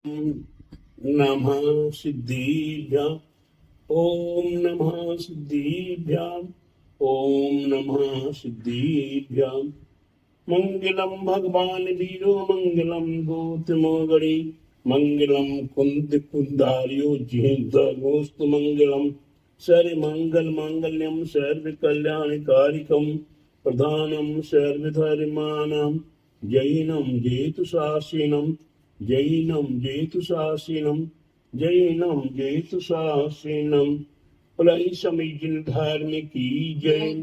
नमः सिद्धिभ्याम् ॐ नमः सिद्धिभ्याम् ॐ नमः सिद्धिभ्याम् मंगलम भगवान वीरो मंगलम गौतमोगणी मंगलम कुंद कुंदारियो जिहिंदोस्त मंगलम सर्व मंगल मांगल्यम सर्व कल्याणकारिकम प्रधानम सर्वधर्माणाम जैनम जेतु शासीनम जैनम जेतु शासीनम जैनम जेतु शासीनम। बोले समीचीन धर्म की जय,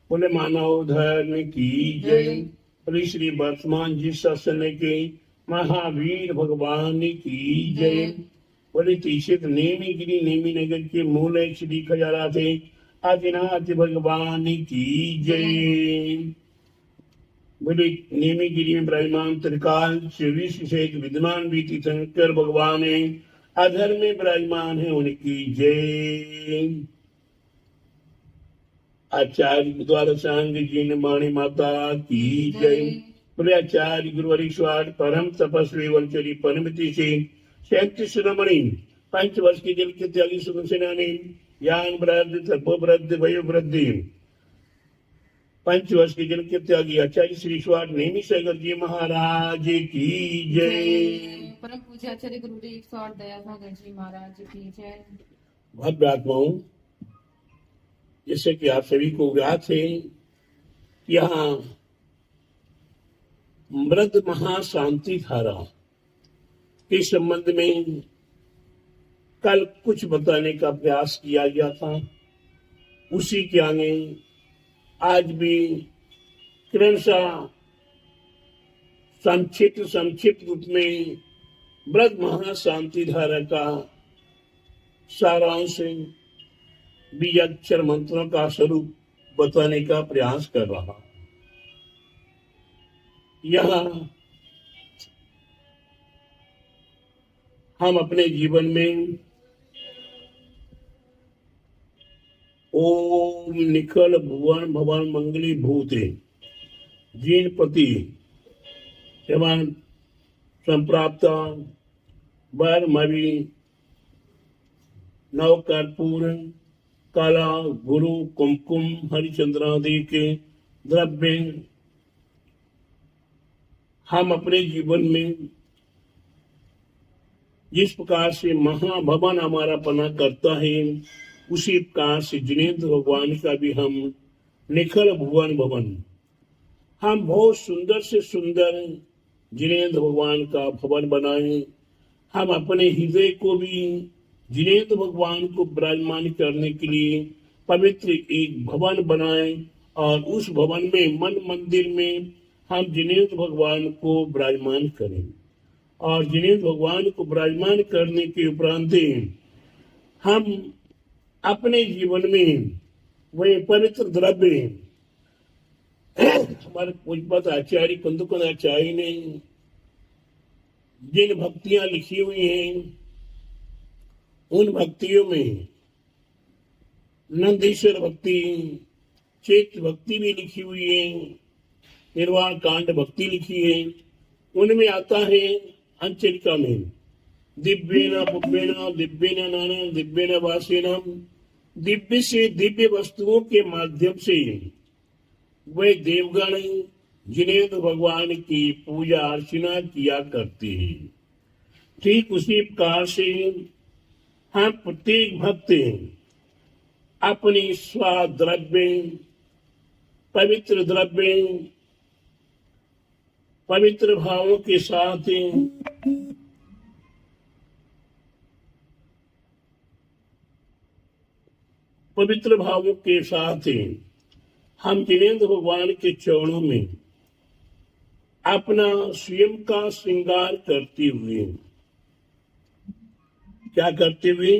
बोले मानव धर्म की जय, बोले श्री वर्तमान जी शासन के महावीर भगवान की जय, बोले तीसरे नेमी गिरी नेमी नगर के मूल श्री खजारा थे आदिनाथ भगवान की जय। बोले नेमी गिरी में विराजमान त्रिकाल विश्व सहित विद्यमान भी तीर्थंकर भगवान है अधर में विराजमान है उनकी जय। आचार्य द्वारा सांग जी वाणी माता की जय। बोले आचार्य गुरुवरीश्वर परम तपस्वी वंचरी परमति से 37 शिरोमणि 5 वर्ष की जल के त्यागी सुगम सेनानी यान वृद्ध तपोवृद्ध वयोवृद्धि 5 वर्ष के जल के त्यागी आचार्य श्री स्वाद नेमी सागर जी महाराज की जय। परम पूज्य आचार्य गुरुदेव स्वाद दया सागर जी महाराज की जय। भव्य आत्माओं, जैसे कि आप सभी को ज्ञात है, यहाँ मृद महाशांति धारा के संबंध में कल कुछ बताने का प्रयास किया गया था। उसी के आगे आज भी क्रमशः संक्षिप्त रूप में मृद महाशांति धारा का सारांश बीजाक्षर मंत्रों का स्वरूप बताने का प्रयास कर रहा। यहाँ हम अपने जीवन में ओम निखल भुवन भवन मंगली भूते जीन पति एवं संप्राप्त वर मवि नव कर्पूर काला गुरु कुमकुम हरिचंद्रादि के द्रव्य हम अपने जीवन में जिस प्रकार से महाभवन हमारा पना करता है, उसी प्रकार से जिनेन्द्र भगवान का भी हम निखल भुवन भवन हम बहुत सुंदर से सुंदर जिनेन्द्र भगवान का भवन बनाए। हम अपने हृदय को भी जिनेन्द्र भगवान को विराजमान करने के लिए पवित्र एक भवन बनाए और उस भवन में मन मंदिर में हम जिनेन्द्र भगवान को विराजमान करें। और जिनेन्द्र भगवान को विराजमान करने के उपरांत हम अपने जीवन में वही पवित्र द्रव्य हमारे पूजपत आचार्य कंदुकन आचार्य ने जिन भक्तियां लिखी हुई हैं, उन भक्तियों में नंदीश्वर भक्ति, चैत्र भक्ति भी लिखी हुई है, निर्वाण कांड भक्ति लिखी है। उनमें आता है अंचलिका में दिव्येन पुव्येन दिव्येन नाना दिव्येन वासेन, दिव्य से दिव्य वस्तुओं के माध्यम से वे देवगण जिनेन्द्र भगवान की पूजा अर्चना किया करते हैं। ठीक उसी प्रकार से हम प्रत्येक भक्त अपनी स्वद्रव्य पवित्र भावों के साथ हम जिनेन्द्र भगवान के चरणों में अपना स्वयं का श्रृंगार करते हुए, क्या करते हुए,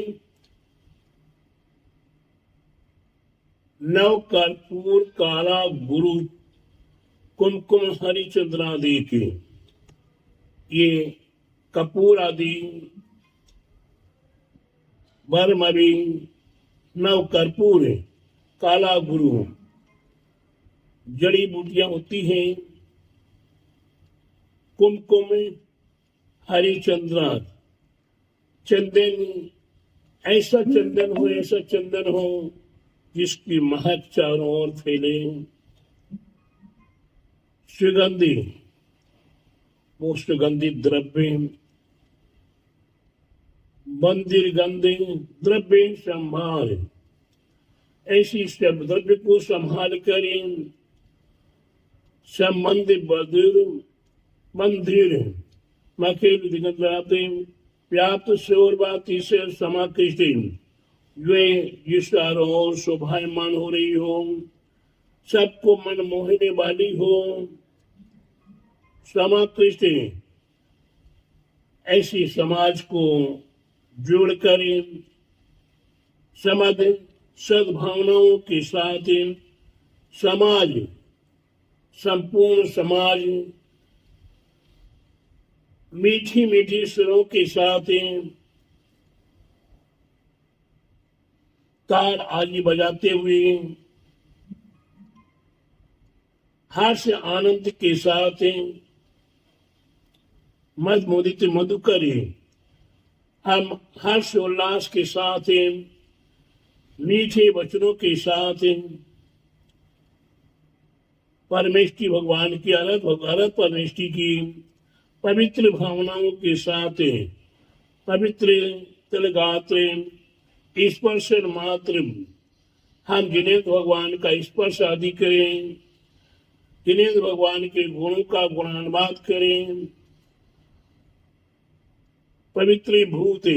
नव कर्पूर काला गुरु कुमकुम हरिचंद्र आदि के ये कपूर आदि बरमरी नव कर्पूर काला गुरु जड़ी बूटियां होती हैं, कुमकुम हरिचंद्र चंदन, ऐसा चंदन हो जिसकी महक चारों ओर फैले। सुगंधी, वो सुगंधित द्रव्य, मंदिर गंधे द्रव्य संभाल, ऐसी सब द्रव्य को संभाल करें। संबंध मंदिर मकेल दिगंतराते व्याप्त शोरबाती से समाकृष्ट वे जिस और शोभायमान हो रही हो, सबको मन मोहने वाली हो, समाकृष्ट ऐसी समाज को जोड़कर समध सद्भावनाओं के साथ समाज, संपूर्ण समाज मीठी मीठी सुरों के साथ तार आदि बजाते हुए हास्य आनंद के साथ मद मोदित मधुकर हम हर्ष उल्लास के साथ मीठे वचनों के साथ परमेष्टि भगवान की अरत परमेष्टि की पवित्र भावनाओं के साथ पवित्र तिलगात्र स्पर्श मात्र हम जिनेन्द्र भगवान का स्पर्श आदि करें, जिनेन्द्र भगवान के गुणों का गुणानुवाद करें। पवित्र भूत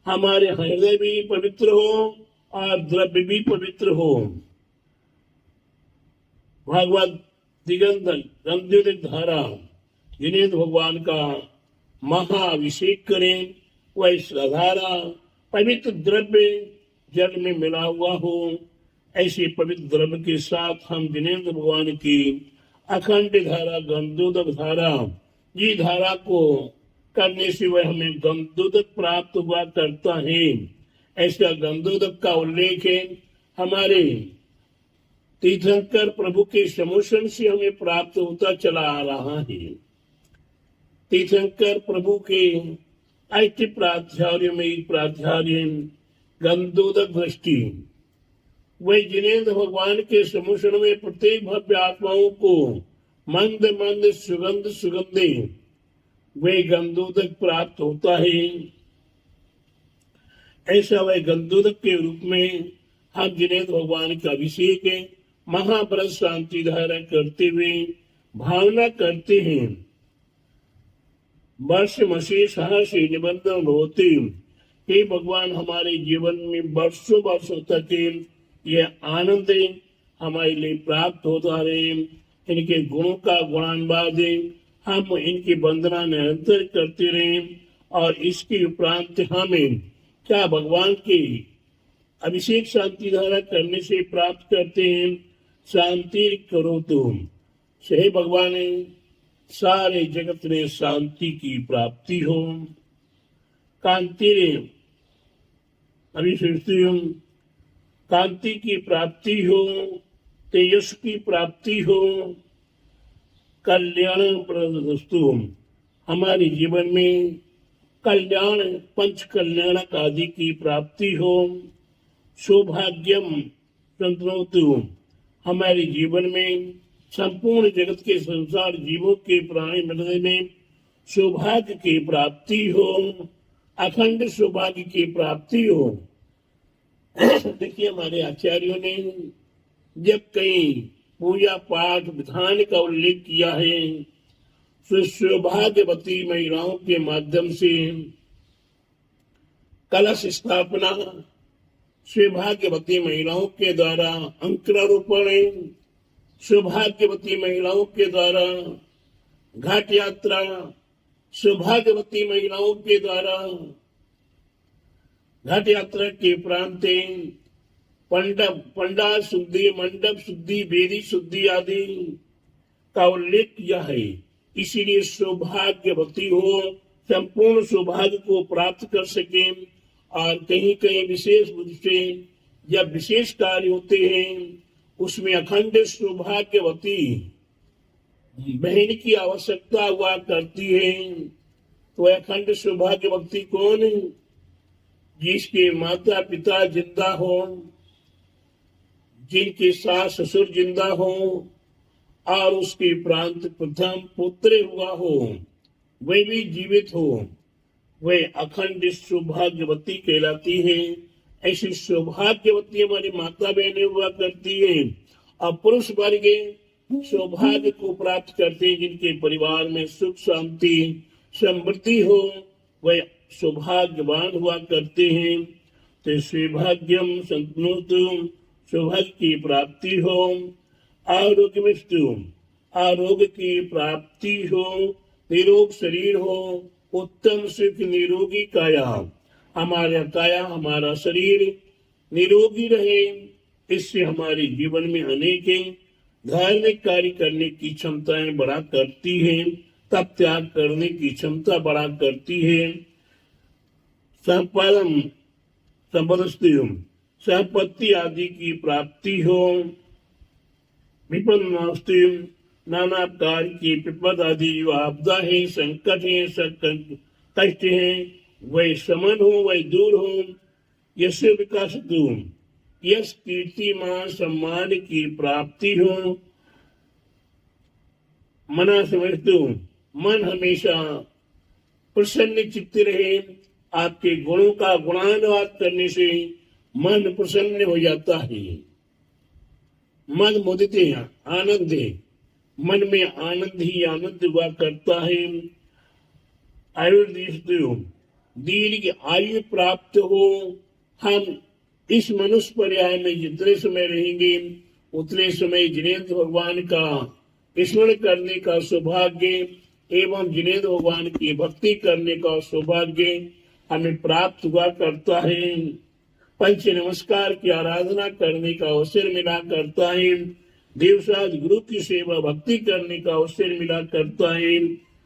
हमारे हृदय भी पवित्र हो और द्रव्य भी पवित्र हो। भागवत दिगंत धारा जिनेन्द्र भगवान का महाअभिषेक करें, वह धारा पवित्र द्रव्य जल में मिला हुआ हो। ऐसे पवित्र द्रव्य के साथ हम जिनेन्द्र भगवान की अखंड धारा गंधोदक धारा, ये धारा को करने से वह हमें गंधोदक प्राप्त हुआ करता है। ऐसा गंधोदक का उल्लेख है हमारे तीर्थंकर प्रभु के समोषण से हमें प्राप्त होता चला आ रहा है। तीर्थंकर प्रभु के ऐक्य प्राध्यार्य में एक प्राध्यार्य गंधोदक दृष्टि, वही जिनेन्द्र भगवान के समोषण में प्रत्येक भव्य आत्माओं को मंद मंद सुगंध सुगंधे वे गंधोदक प्राप्त होता है। ऐसा वह गंधोदक के रूप में हम जिनेन्द्र भगवान का अभिषेक महाव्रत शांति धारा करते हुए भावना करते हैं। वर्ष मसे सहर्ष निबंधन होते, हे भगवान हमारे जीवन में वर्षों वर्षों तक ये आनंद हमारे लिए प्राप्त होता रहे। इनके गुणों का गुणानुवाद हम इनकी वंदना निरंतर करते रहे और इसके उपरांत हमें क्या भगवान के अभिषेक शांति धारा करने से प्राप्त करते हैं। शांति करो तुम, हे भगवान सारे जगत में शांति की प्राप्ति हो। कांति अभिषेक्तिम, कांति की प्राप्ति हो, तेजस की प्राप्ति हो, कल्याण प्रदस्तु हमारे जीवन में कल्याण पंच कल्याणक आदि की प्राप्ति हो। सौभाग्यम संतनोतु हमारे जीवन में संपूर्ण जगत के संसार जीवों के प्राणी मिलने में सौभाग्य की प्राप्ति हो, अखंड सौभाग्य की प्राप्ति हो। देखिए हमारे आचार्यों ने जब कई पूजा पाठ विधान का उल्लेख किया है तो सौभाग्यवती महिलाओं के माध्यम से कलश स्थापना, सौभाग्यवती महिलाओं के द्वारा अंकुरारोपण, सौभाग्यवती महिलाओं के द्वारा घाट यात्रा, सौभाग्यवती महिलाओं के द्वारा घाट यात्रा के उपरांत पंडाल शुद्धि, मंडप शुद्धि, वेदी शुद्धि आदि का उल्लेख किया है। इसीलिए सौभाग्यवती हो, संपूर्ण सौभाग्य को प्राप्त कर सके। और कहीं कहीं विशेष रूप से जब विशेष कार्य होते हैं उसमें अखंड सौभाग्यवती बहन की आवश्यकता हुआ करती है। तो अखंड सौभाग्यवती कौन है? जिसके माता पिता जिंदा हो, जिनके सास ससुर जिंदा हो और उसके प्रांत प्रथम पुत्र हुआ हो, वे भी जीवित हो, वे अखंड सौभाग्यवती कहलाती है। ऐसी सौभाग्यवती हमारी माता बहनें हुआ करती है। और पुरुष वर्ग सौभाग्य को प्राप्त करते हैं, जिनके परिवार में सुख शांति समृद्धि हो, वे सौभाग्यवान हुआ करते हैं। तो सौभाग्यम संतनोतु, सौभाग्य की प्राप्ति हो, आरोग्य मृत्यु, आरोग्य की प्राप्ति हो, निरोग शरीर हो, उत्तम सुख निरोगी काया, हमारा काया हमारा शरीर निरोगी रहे। इससे हमारे जीवन में अनेक धार्मिक कार्य करने की क्षमताएं बढ़ा करती है, तप त्याग करने की क्षमता बढ़ा करती है। संपदम संपदस्तिम, संपत्ति आदि की प्राप्ति हो, विपन्नास्ति, नाना प्रकार की विपद आदि जो आपदा है, संकट है, कष्ट है, वह समन हो, वह दूर हो। यश विकास तुम, यश कीर्ति मान सम्मान की प्राप्ति हो। मना समझते हो, मन हमेशा प्रसन्न चित्त रहे। आपके गुणों का गुणानुवाद करने से मन प्रसन्न हो जाता है। मन मुदित है, आनंद है, मन में आनंद ही आनंद हुआ करता है। आयुर्देश दीर्घ आयु प्राप्त हो। हम इस मनुष्य पर्याय में जितने समय रहेंगे उतने समय जिनेन्द्र भगवान का स्मरण करने का सौभाग्य एवं जिनेन्द्र भगवान की भक्ति करने का सौभाग्य हमें प्राप्त हुआ करता है। पंच नमस्कार की आराधना करने का अवसर मिला करता है। देवसाद गुरु की सेवा भक्ति करने का अवसर मिला करता है।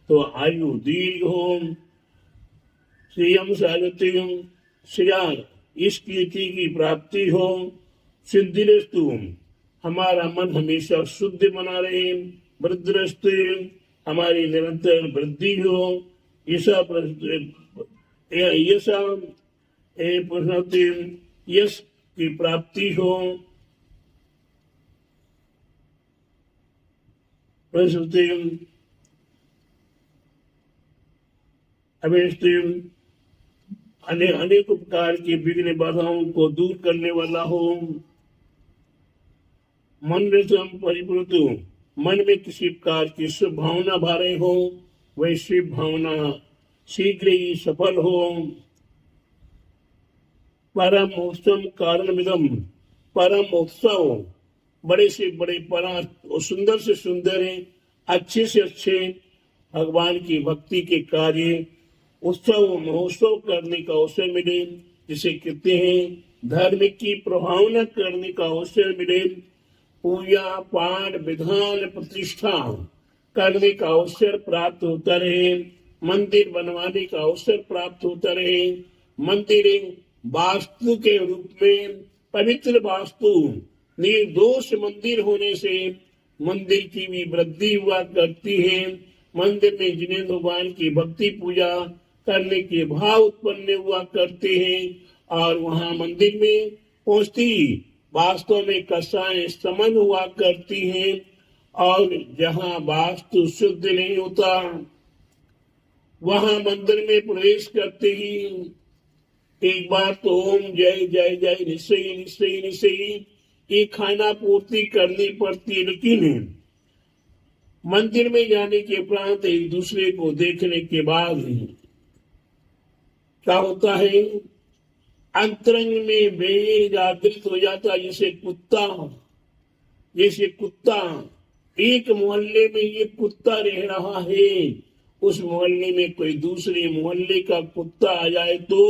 तो आयु दीर्घ हो, श्रेयम सागत्यम श्रेयान, इस कीर्ति की प्राप्ति हो। सिद्धिरस्तु, हमारा मन हमेशा शुद्ध बना रहे। वृद्धिरस्तु, हमारी निरंतर वृद्धि हो। यश की प्राप्ति हो। अनेक प्रकार की विघ्न बाधाओं को दूर करने वाला हो। मन परिपूर्ण, मन में किसी प्रकार की शुभ भावना भारे हो, वह शुभ भावना शीघ्र ही सफल हो। परम उत्सव कारण विदम, परम उत्सव, बड़े से बड़े परम, सुंदर से सुंदर है, अच्छे से अच्छे भगवान की भक्ति के कार्य उत्सव महोत्सव करने का अवसर मिले, जिसे कहते हैं धर्म की प्रभावना करने का अवसर मिले। पूजा पाठ विधान प्रतिष्ठा करने का अवसर प्राप्त होता रहे। मंदिर बनवाने का अवसर प्राप्त होता रहे। मंदिर वास्तु के रूप में पवित्र वास्तु निर्दोष मंदिर होने से मंदिर की भी वृद्धि हुआ करती है। मंदिर में जिनेन्द्र भगवान की भक्ति पूजा करने के भाव उत्पन्न हुआ करते हैं और वहां मंदिर में पहुंचती वास्तव में कसाएं समन हुआ करती हैं। और जहां वास्तु शुद्ध नहीं होता, वहां मंदिर में प्रवेश करते ही एक बार तो ओम जय जय जय निश्चय निश्चय निश्चय ये खाना पूर्ति करनी पड़ती है। लेकिन मंदिर में जाने के उपरांत एक दूसरे को देखने के बाद क्या होता है, अंतरंग में बैर जागृत हो जाता है। जैसे कुत्ता एक मोहल्ले में ये कुत्ता रह रहा है, उस मोहल्ले में कोई दूसरे मोहल्ले का कुत्ता आ जाए तो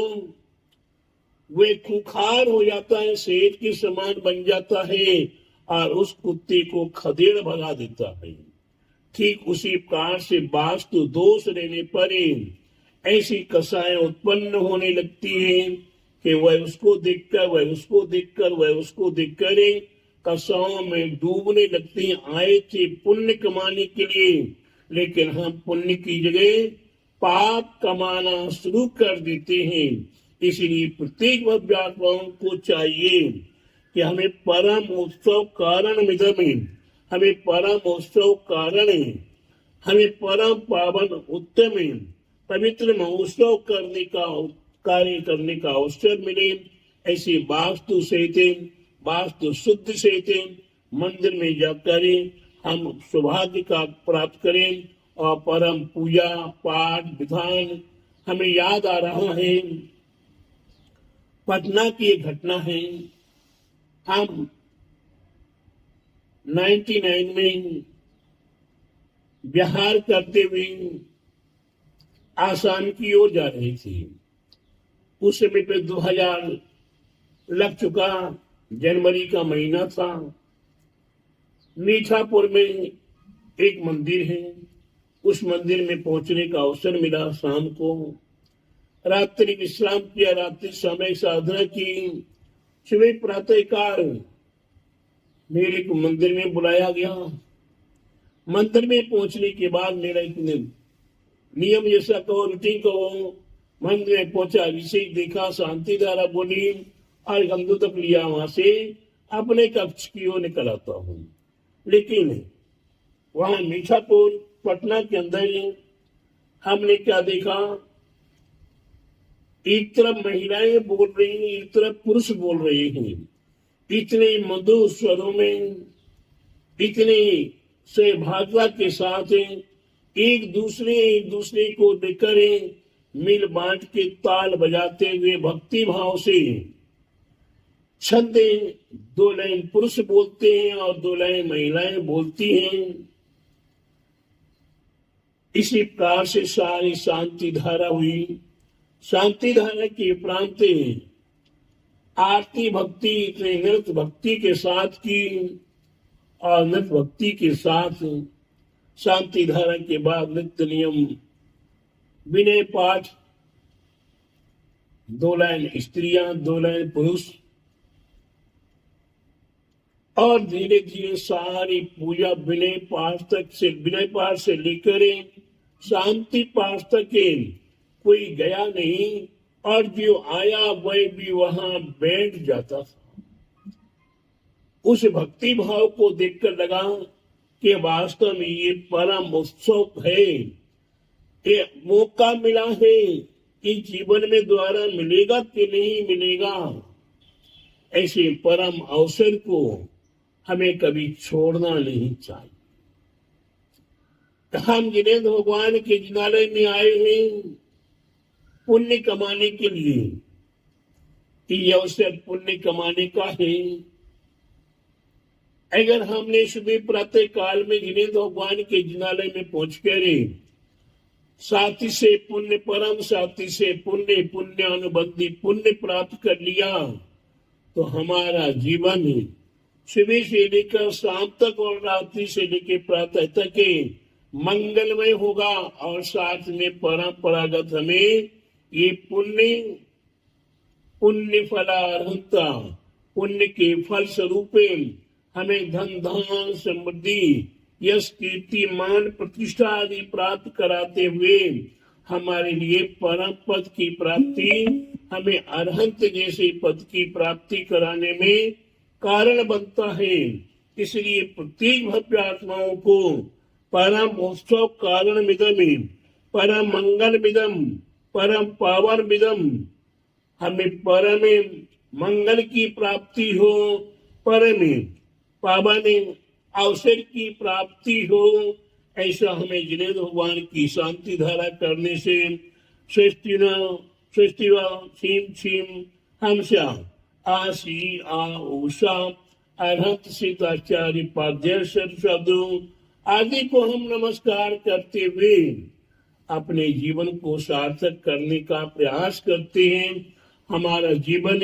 वे खुखार हो जाता है, शेर के समान बन जाता है और उस कुत्ते को खदेड़ भगा देता है। ठीक उसी प्रकार से वास्तु दोष रहने पर ऐसी कसाएं उत्पन्न होने लगती हैं कि वह उसको देखकर वह उसको देखकर वह उसको देखकर कसाओं में डूबने लगती हैं। आए थे पुण्य कमाने के लिए, लेकिन हम पुण्य की जगह पाप कमाना शुरू कर देते हैं। इसलिए प्रत्येक भव्यात्माओं को चाहिए कि हमें परम उत्सव कारण मिदमे, हमें परम उत्सव कारण, हमें परम पावन उत्तम पवित्र महोत्सव करने का कार्य करने का अवसर मिले। ऐसे वास्तु सहित, वास्तु शुद्ध सहित मंदिर में जाकर हम सौभाग्य का प्राप्त करें। और परम पूजा पाठ विधान हमें याद आ रहा है, पटना की एक घटना है। हम 99 में बिहार करते हुए आसाम की ओर जा रहे थे। उस समय पे 2000 लग चुका, जनवरी का महीना था। मीठापुर में एक मंदिर है, उस मंदिर में पहुंचने का अवसर मिला। शाम को रात्रि विश्राम किया, रात्रि समय साधना की। सुबह प्रातः काल मेरे को मंदिर में बुलाया गया। मंदिर में पहुंचने के बाद मेरा एक नियम जैसा कहो, रूटीन कहो, मंदिर में पहुंचा, अभिषेक देखा, शांति धारा बोली और गंदू तक लिया। वहां से अपने कक्ष की ओर निकल आता हूँ। लेकिन वहां मीठापुर पटना के अंदर हमने क्या देखा, एक तरफ महिलाएं बोल रही हैं, एक तरफ पुरुष बोल रहे हैं। इतने मधुर स्वरों में, इतने सहभागिता के साथ एक दूसरे को लेकर मिल बांट के ताल बजाते हुए भक्ति भाव से छंद, 2 लाइन पुरुष बोलते हैं और 2 लाइन महिलाएं बोलती हैं। इसी प्रकार से सारी शांति धारा हुई। शांति धारा के उपरांत आरती भक्ति, इतने नृत्य भक्ति के साथ की और नृत्य भक्ति के साथ शांति धारा के बाद नित्य नियम विनय पाठ, 2 लाइन स्त्रियां, 2 लाइन पुरुष, और धीरे धीरे सारी पूजा विनय पाठ से लेकर शांति पाठ तक कोई गया नहीं, और जो आया वह भी वहां बैठ जाता था। उस भक्ति भाव को देखकर लगा कि वास्तव में ये परम उत्सव है। ये मौका मिला है कि जीवन में दोबारा मिलेगा कि नहीं मिलेगा। ऐसे परम अवसर को हमें कभी छोड़ना नहीं चाहिए। हम जिनेन्द्र भगवान के जिनालय में आए हैं पुण्य कमाने के लिए। ये अवसर पुण्य कमाने का है। अगर हमने सुबह प्रातः काल में जिनेन्द्र भगवान के जिनालय में पहुंच कर साथी से पुण्य, परम साथी से पुण्य, पुण्य अनुबंधी पुण्य प्राप्त कर लिया, तो हमारा जीवन सुबह से लेकर शाम तक और रात्रि से लेकर प्रातः तक मंगलमय होगा। और साथ में परंपरागत हमें ये पुण्य फलार्हता, पुण्य के फल स्वरूप हमें धन धान समृद्धि, यश कीर्ति मान प्रतिष्ठा आदि प्राप्त कराते हुए हमारे लिए परम पद की प्राप्ति, हमें अरहंत जैसे पद की प्राप्ति कराने में कारण बनता है। इसलिए प्रत्येक भव्य आत्माओं को परम उत्सव कारण मिदम, परम मंगल मिदम, परम पावन मिदम, हमें परम मंगल की प्राप्ति हो, परम पावन अवसर की प्राप्ति हो। ऐसा हमें जिनेन्द्र भगवान की शांति धारा करने से सृष्टिवा सीम सीम हमसा आशी आ उषा अरहत सीताचार्य पाद्य शब्दों आदि को हम नमस्कार करते हुए अपने जीवन को सार्थक करने का प्रयास करते हैं। हमारा जीवन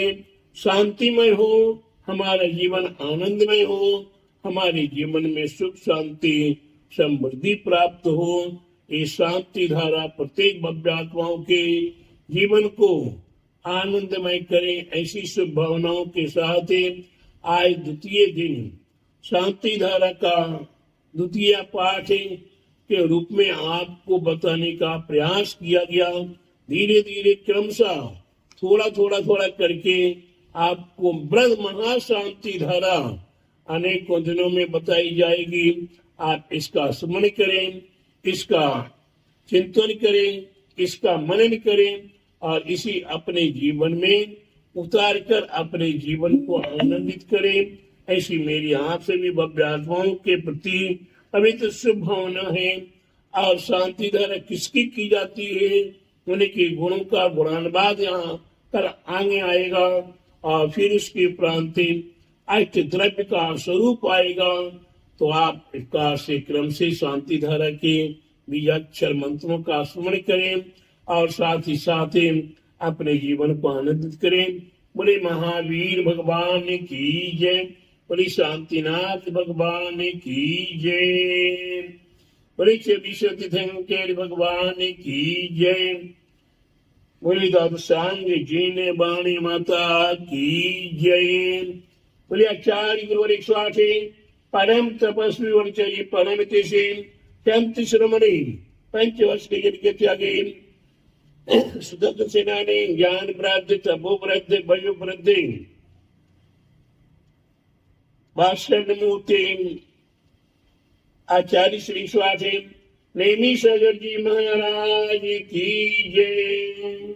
शांतिमय हो, हमारा जीवन आनंदमय हो, हमारे जीवन में सुख शांति समृद्धि प्राप्त हो। ये शांति धारा प्रत्येक भव्य आत्माओं के जीवन को आनंदमय करें। ऐसी शुभ भावनाओं के साथ आज द्वितीय दिन शांति धारा का द्वितीय पाठ के रूप में आपको बताने का प्रयास किया गया। धीरे धीरे क्रमशः थोड़ा थोड़ा थोड़ा करके आपको ब्रह्म महाशांति धारा अनेकों दिनों में बताई जाएगी। आप इसका स्मरण करें, इसका चिंतन करें, इसका मनन करें और इसी अपने जीवन में उतार कर अपने जीवन को आनंदित करें। ऐसी मेरी आप सभी भव्य आत्माओं के प्रति पवित्र शुभ भावना है। और शांति धारा किसकी की जाती है, उनके गुणों का गुणानुवाद यहाँ कर आगे आएगा और फिर उसके प्रांत अष्ट द्रव्य का स्वरूप आएगा। तो आप प्रकार से क्रम से शांति धारा के बीजाक्षर मंत्रों का स्मरण करें और साथ ही साथ अपने जीवन को आनंदित करें। बोले महावीर भगवान की जय, बोले शांतिनाथ भगवान की जय, बोले विश्वतीर्थंकर भगवान की जय, बोले दादुसांग जीने बाणी माता की जय, बोले आचार्य गुरुवर 108 परम तपस्वी वर्चय परम तेसे संत श्रमणे 5 वर्ष के यज्ञ के त्यागे सुदत्त सेनानी ज्ञान वृद्धि तपो वृद्धि भयो वृद्धि भाषण मूर्ति आचार्य श्री स्वामी नेमी सागर जी महाराज की जय।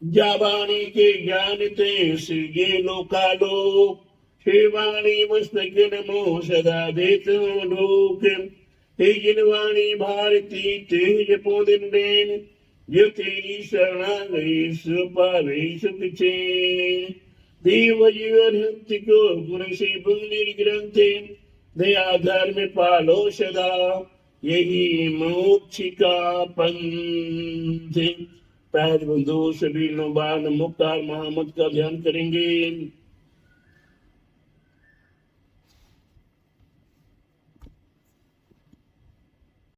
जावाणी के ज्ञान ते सिगे लोकालोक शिवाणी मस्तक नमो सदा देत लोक तेजनवाणी भारती तेज पोदिन देन जो तेरी शरणा गई सुपावे सुख छे देव जीवन हंति को गुरु से बुंदिर ग्रंथे दया धर्म पालो सदा यही मोक्ष का पंथ। पैर बंधु सभी नौबान मुक्तार मोहम्मद का ध्यान करेंगे।